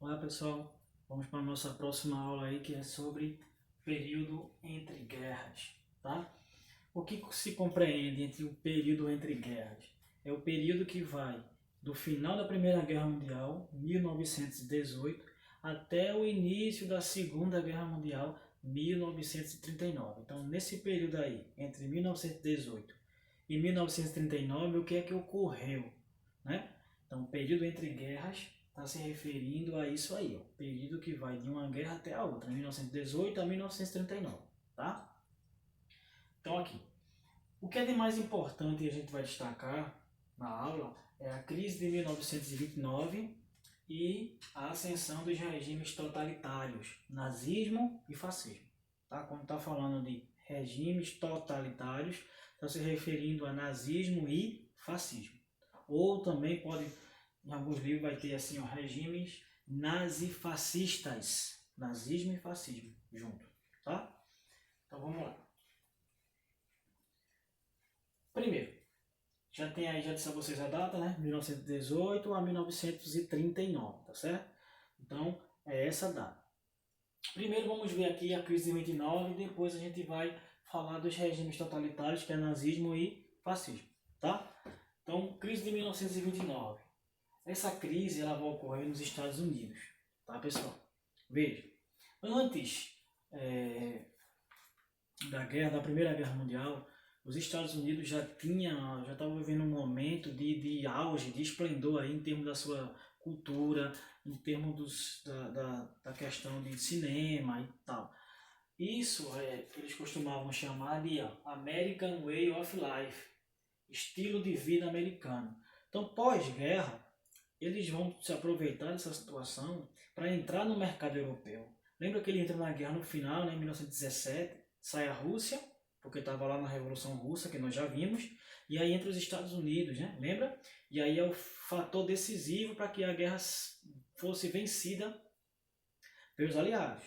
Olá pessoal, vamos para a nossa próxima aula aí que é sobre período entre guerras, tá? O que se compreende entre o período entre guerras? É o período que vai do final da Primeira Guerra Mundial, 1918, até o início da Segunda Guerra Mundial, 1939. Então, nesse período aí, entre 1918 e 1939, o que é que ocorreu, né? Então, o período entre guerras está se referindo a isso aí, ó, período que vai de uma guerra até a outra, 1918 a 1939, tá? Então aqui, o que é de mais importante a gente vai destacar na aula é a crise de 1929 e a ascensão dos regimes totalitários, nazismo e fascismo. Tá? Quando está falando de regimes totalitários, está se referindo a nazismo e fascismo. Ou também pode, em alguns livros vai ter assim, ó, regimes nazifascistas, nazismo e fascismo junto, tá? Então vamos lá. Primeiro, já tem aí, já disse a vocês a data, né? 1918 a 1939, tá certo? Então, é essa data. Primeiro vamos ver aqui a crise de 29 e depois a gente vai falar dos regimes totalitários, que é nazismo e fascismo, tá? Então, crise de 1929. Essa crise ela vai ocorrer nos Estados Unidos, tá pessoal? Veja, antes da Primeira Guerra Mundial, os Estados Unidos já estavam vivendo um momento de auge, de esplendor aí, em termos da sua cultura, em termos da questão de cinema e tal. Isso eles costumavam chamar de American Way of Life, estilo de vida americano. Então, pós-guerra, eles vão se aproveitar dessa situação para entrar no mercado europeu. Lembra que ele entra na guerra no final, né, em 1917, sai a Rússia, porque estava lá na Revolução Russa, que nós já vimos, e aí entra os Estados Unidos, né? Lembra? E aí é o fator decisivo para que a guerra fosse vencida pelos aliados.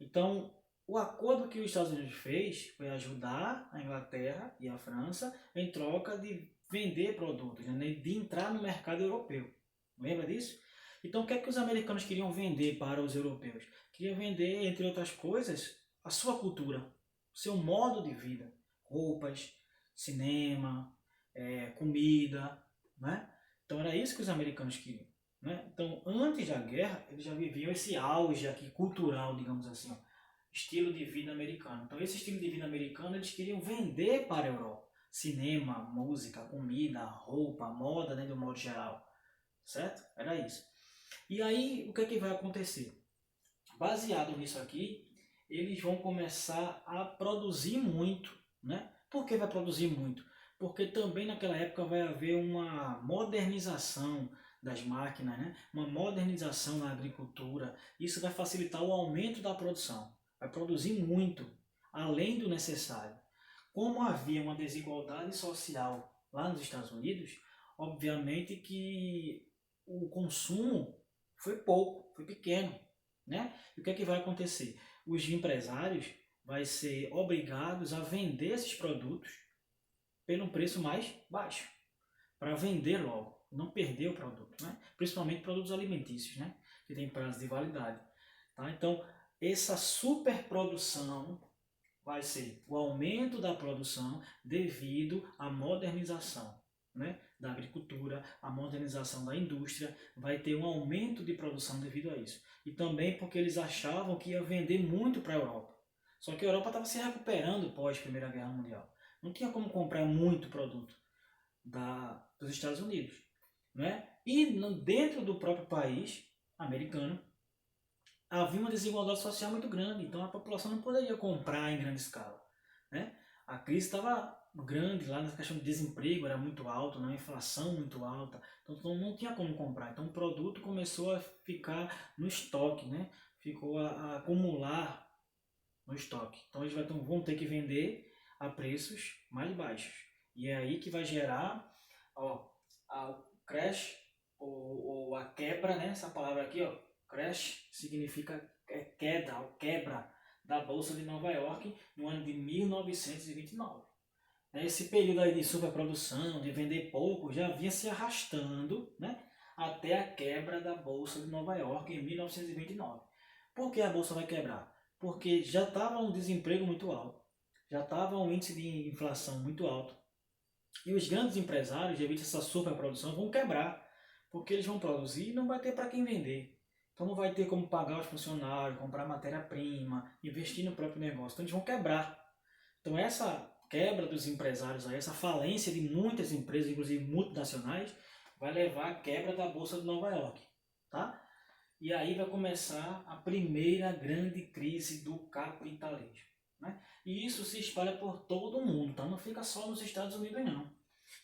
Então, o acordo que os Estados Unidos fez foi ajudar a Inglaterra e a França em troca de vender produtos, né? De entrar no mercado europeu. Lembra disso? Então, o que é que os americanos queriam vender para os europeus? Queriam vender, entre outras coisas, a sua cultura, o seu modo de vida, roupas, cinema, comida, né? Então, era isso que os americanos queriam. Né? Então, antes da guerra, eles já viviam esse auge aqui cultural, digamos assim, ó, estilo de vida americano. Então, esse estilo de vida americano eles queriam vender para a Europa. Cinema, música, comida, roupa, moda, né, de um modo geral. Certo? Era isso. E aí, o que é que vai acontecer? Baseado nisso aqui, eles vão começar a produzir muito. Né? Por que vai produzir muito? Porque também naquela época vai haver uma modernização das máquinas, né? Uma modernização na agricultura. Isso vai facilitar o aumento da produção. Vai produzir muito, além do necessário. Como havia uma desigualdade social lá nos Estados Unidos, obviamente que o consumo foi pouco, foi pequeno, né? E o que é que vai acontecer? Os empresários vão ser obrigados a vender esses produtos pelo preço mais baixo, para vender logo, não perder o produto, né? Principalmente produtos alimentícios, né? Que tem prazo de validade. Tá? Então, essa superprodução vai ser o aumento da produção devido à modernização, né, da agricultura, a modernização da indústria, vai ter um aumento de produção devido a isso. E também porque eles achavam que ia vender muito para a Europa. Só que a Europa estava se recuperando pós Primeira Guerra Mundial. Não tinha como comprar muito produto dos Estados Unidos. Né? E dentro do próprio país americano, havia uma desigualdade social muito grande, então a população não poderia comprar em grande escala. Né? A crise estava grande lá na questão de desemprego, era muito alto, né? A inflação muito alta, então não tinha como comprar. Então o produto começou a ficar no estoque, né? Ficou a acumular no estoque. Então eles vão ter que vender a preços mais baixos. E é aí que vai gerar o crash ou a quebra, né? Essa palavra aqui, ó, crash significa queda ou quebra da Bolsa de Nova York no ano de 1929. Esse período aí de superprodução, de vender pouco, já vinha se arrastando, né, até a quebra da Bolsa de Nova York em 1929. Por que a Bolsa vai quebrar? Porque já estava um desemprego muito alto, já estava um índice de inflação muito alto, e os grandes empresários, devido a essa superprodução, vão quebrar, porque eles vão produzir e não vai ter para quem vender. Então não vai ter como pagar os funcionários, comprar matéria-prima, investir no próprio negócio. Então eles vão quebrar. Então essa quebra dos empresários aí, essa falência de muitas empresas, inclusive multinacionais, vai levar à quebra da Bolsa de Nova York, tá? E aí vai começar a primeira grande crise do capitalismo, né? E isso se espalha por todo o mundo, tá? Não fica só nos Estados Unidos, não.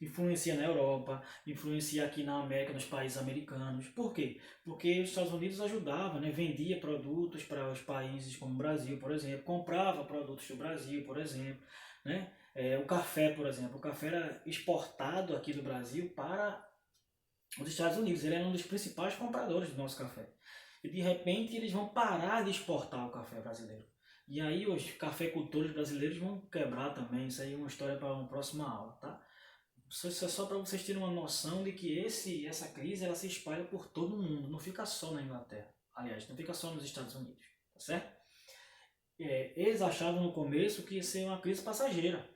Influencia na Europa, influencia aqui na América, nos países americanos. Por quê? Porque os Estados Unidos ajudavam, né? Vendia produtos para os países como o Brasil, por exemplo, comprava produtos do Brasil, por exemplo, né? O café, por exemplo, o café era exportado aqui do Brasil para os Estados Unidos. Ele era um dos principais compradores do nosso café. E de repente eles vão parar de exportar o café brasileiro. E aí os cafeicultores brasileiros vão quebrar também. Isso aí é uma história para uma próxima aula, tá? Isso é só para vocês terem uma noção de que essa crise ela se espalha por todo o mundo, não fica só na Inglaterra. Aliás, não fica só nos Estados Unidos, tá certo? Eles achavam no começo que ia ser uma crise passageira,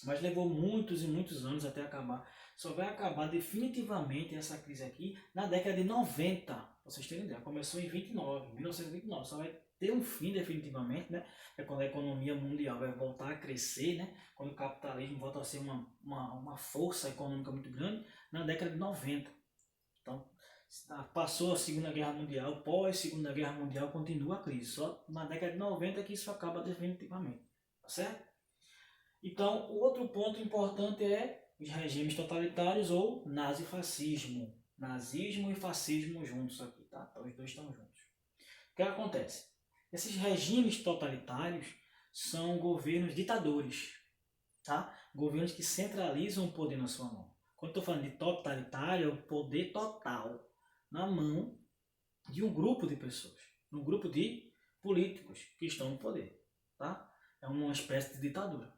mas levou muitos e muitos anos até acabar. Só vai acabar definitivamente essa crise aqui na década de 90, pra vocês terem ideia. Começou em 1929, só vai ter um fim definitivamente, né? É quando a economia mundial vai voltar a crescer, né? Quando o capitalismo volta a ser uma força econômica muito grande, na década de 90. Então, passou a Segunda Guerra Mundial, pós Segunda Guerra Mundial continua a crise. Só na década de 90 que isso acaba definitivamente, tá certo? Então, o outro ponto importante é os regimes totalitários ou nazifascismo. Nazismo e fascismo juntos aqui, tá? Então, os dois estão juntos. O que acontece? Esses regimes totalitários são governos ditadores, tá? Governos que centralizam o poder na sua mão. Quando estou falando de totalitário, é o poder total na mão de um grupo de pessoas, um grupo de políticos que estão no poder, tá? É uma espécie de ditadura.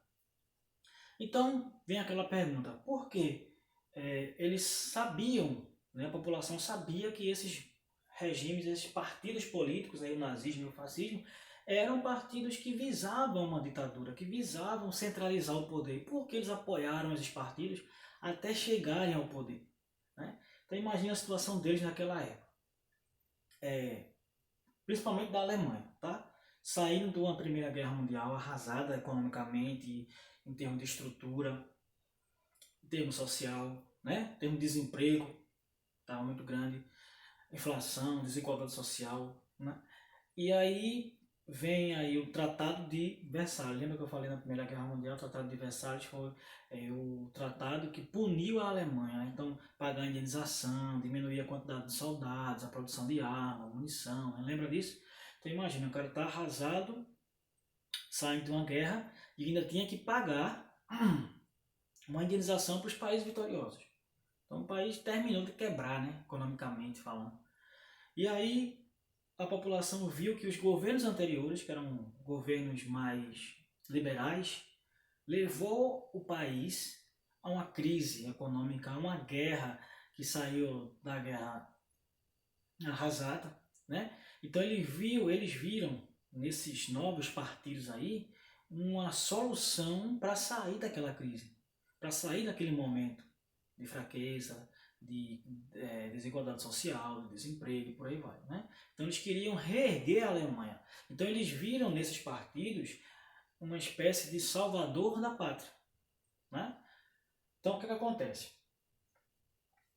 Então, vem aquela pergunta, por que eles sabiam, né, a população sabia que esses regimes, esses partidos políticos, aí, o nazismo e o fascismo, eram partidos que visavam uma ditadura, que visavam centralizar o poder. Por que eles apoiaram esses partidos até chegarem ao poder? Né? Então imagine a situação deles naquela época. Principalmente da Alemanha, tá? Saindo de uma Primeira Guerra Mundial arrasada economicamente, em termos de estrutura, em termos social, né? Em termos de desemprego, estava muito grande, inflação, desigualdade social, né? E aí vem aí o Tratado de Versalhes. Lembra que eu falei na Primeira Guerra Mundial? O Tratado de Versalhes foi o tratado que puniu a Alemanha. Então, pagar indenização, diminuir a quantidade de soldados, a produção de armas, munição. Né? Lembra disso? Então, imagina, o cara está arrasado, saindo de uma guerra e ainda tinha que pagar uma indenização para os países vitoriosos. Então, o país terminou de quebrar, né? Economicamente falando. E aí, a população viu que os governos anteriores, que eram governos mais liberais, levou o país a uma crise econômica, a uma guerra que saiu da guerra arrasada, né? Então eles viram nesses novos partidos aí uma solução para sair daquela crise, para sair daquele momento de fraqueza, de desigualdade social, de desemprego e por aí vai, né? Então eles queriam reerguer a Alemanha. Então eles viram nesses partidos uma espécie de salvador da pátria, né? Então o que acontece?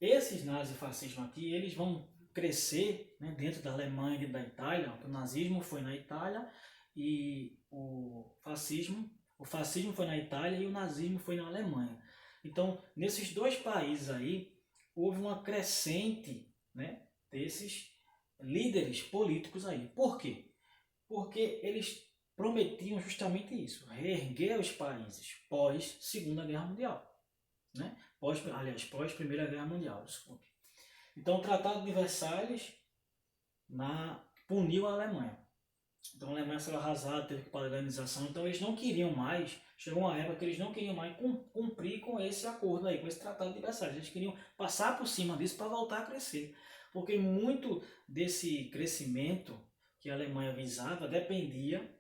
Esses nazifascismos aqui, eles vão crescer, né, dentro da Alemanha e da Itália. O nazismo foi na Itália e o fascismo foi na Itália e o nazismo foi na Alemanha. Então, nesses dois países aí, houve uma crescente, né, desses líderes políticos aí. Por quê? Porque eles prometiam justamente isso, reerguer os países pós Segunda Guerra Mundial, né? Pós Primeira Guerra Mundial, desculpe. Então o Tratado de Versalhes puniu a Alemanha. Então a Alemanha foi arrasada, teve que pagar a indenização. Então eles não queriam mais, chegou uma época que eles não queriam mais cumprir com esse acordo aí, com esse tratado de Versalhes. Eles queriam passar por cima disso para voltar a crescer. Porque muito desse crescimento que a Alemanha visava dependia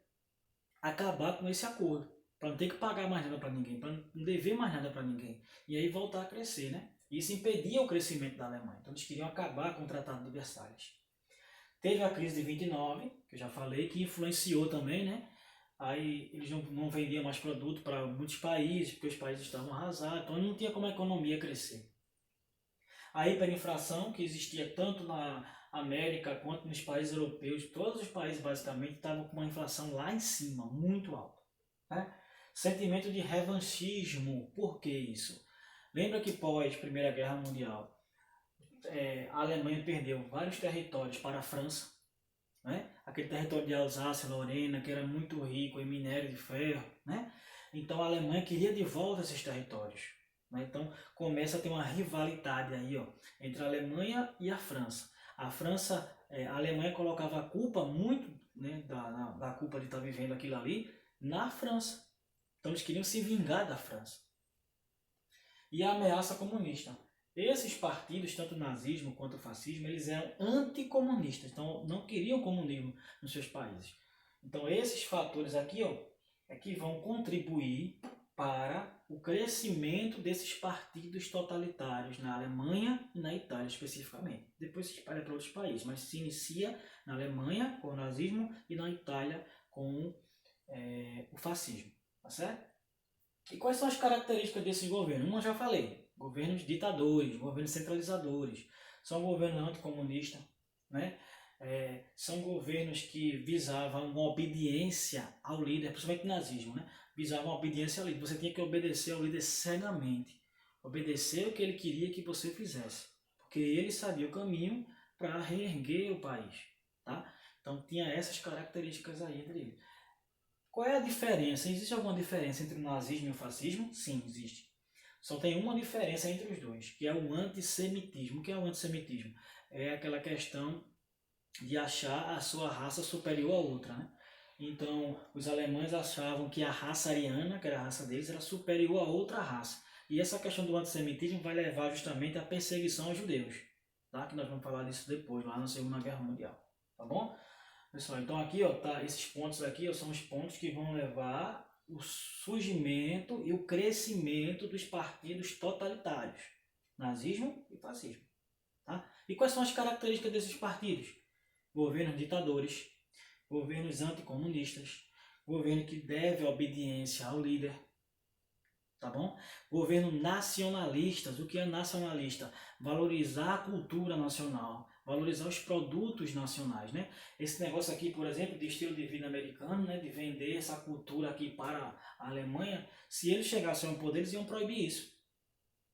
acabar com esse acordo, para não ter que pagar mais nada para ninguém, para não dever mais nada para ninguém. E aí voltar a crescer, né? Isso impedia o crescimento da Alemanha. Então eles queriam acabar com o Tratado de Versalhes. Teve a crise de 29, que eu já falei, que influenciou também, né? Aí eles não vendiam mais produto para muitos países, porque os países estavam arrasados, então não tinha como a economia crescer. Aí pela inflação, que existia tanto na América quanto nos países europeus, todos os países basicamente estavam com uma inflação lá em cima, muito alta. Né? Sentimento de revanchismo, por que isso? Lembra que pós Primeira Guerra Mundial, a Alemanha perdeu vários territórios para a França, né? Aquele território de Alsácia-Lorena, que era muito rico em minério de ferro, né? Então a Alemanha queria de volta esses territórios. Né? Então começa a ter uma rivalidade aí, ó, entre a Alemanha e a França. A Alemanha colocava a culpa muito, né, da culpa de estar vivendo aquilo ali na França. Então eles queriam se vingar da França. E a ameaça comunista. Esses partidos, tanto o nazismo quanto o fascismo, eles eram anticomunistas, então não queriam comunismo nos seus países. Então esses fatores aqui, ó, é que vão contribuir para o crescimento desses partidos totalitários na Alemanha e na Itália especificamente. Depois se espalha para outros países, mas se inicia na Alemanha com o nazismo e na Itália com o fascismo, tá certo? E quais são as características desses governos? Uma já falei, governos ditadores, governos centralizadores, são governos anticomunistas, né? São governos que visavam uma obediência ao líder, principalmente o nazismo, né? Visavam uma obediência ao líder. Você tinha que obedecer ao líder cegamente, obedecer o que ele queria que você fizesse, porque ele sabia o caminho para reerguer o país, tá? Então tinha essas características aí entre eles. Qual é a diferença? Existe alguma diferença entre o nazismo e o fascismo? Sim, existe. Só tem uma diferença entre os dois, que é o antissemitismo. O que é o antissemitismo? É aquela questão de achar a sua raça superior a outra, né? Então, os alemães achavam que a raça ariana, que era a raça deles, era superior a outra raça. E essa questão do antissemitismo vai levar justamente à perseguição aos judeus, tá? Que nós vamos falar disso depois, lá na Segunda Guerra Mundial, tá bom? Pessoal, então aqui, ó, tá, esses pontos aqui, ó, são os pontos que vão levar o surgimento e o crescimento dos partidos totalitários, nazismo e fascismo. Tá? E quais são as características desses partidos? Governos ditadores, governos anticomunistas, governo que deve obediência ao líder, tá bom? Governo nacionalistas. O que é nacionalista? Valorizar a cultura nacional, valorizar os produtos nacionais, né? Esse negócio aqui, por exemplo, de estilo de vida americano, né, de vender essa cultura aqui para a Alemanha, se eles chegassem ao poder, eles iam proibir isso,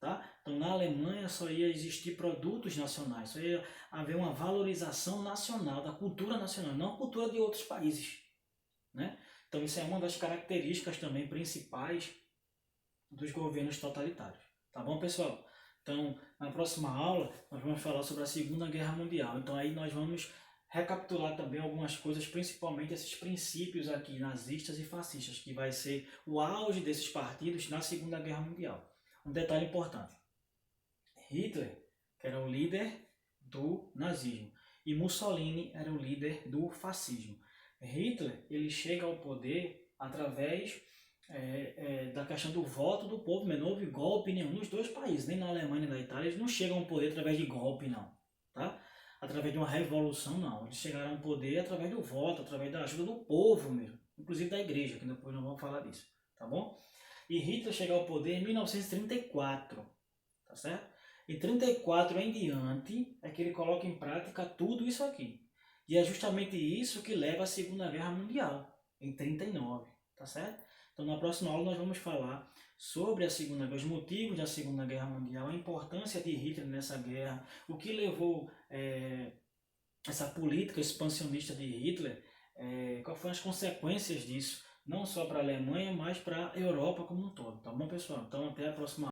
tá? Então, na Alemanha só ia existir produtos nacionais, só ia haver uma valorização nacional, da cultura nacional, não a cultura de outros países, né? Então, isso é uma das características também principais dos governos totalitários. Tá bom, pessoal? Então, na próxima aula, nós vamos falar sobre a Segunda Guerra Mundial. Então, aí nós vamos recapitular também algumas coisas, principalmente esses princípios aqui, nazistas e fascistas, que vai ser o auge desses partidos na Segunda Guerra Mundial. Um detalhe importante. Hitler, que era o líder do nazismo, e Mussolini era o líder do fascismo. Hitler, ele chega ao poder através da questão do voto do povo, mas não houve golpe nenhum nos dois países, nem na Alemanha nem na Itália, eles não chegam ao poder através de golpe, não, tá? Através de uma revolução, não. Eles chegaram ao poder através do voto, através da ajuda do povo mesmo, inclusive da igreja, que depois nós vamos falar disso, tá bom? E Hitler chega ao poder em 1934, tá certo? Em 34 em diante é que ele coloca em prática tudo isso aqui. E é justamente isso que leva à Segunda Guerra Mundial, em 39, tá certo? Então, na próxima aula, nós vamos falar sobre a Segunda Guerra, os motivos da Segunda Guerra Mundial, a importância de Hitler nessa guerra, o que levou essa política expansionista de Hitler, quais foram as consequências disso, não só para a Alemanha, mas para a Europa como um todo. Tá bom, pessoal? Então, até a próxima aula.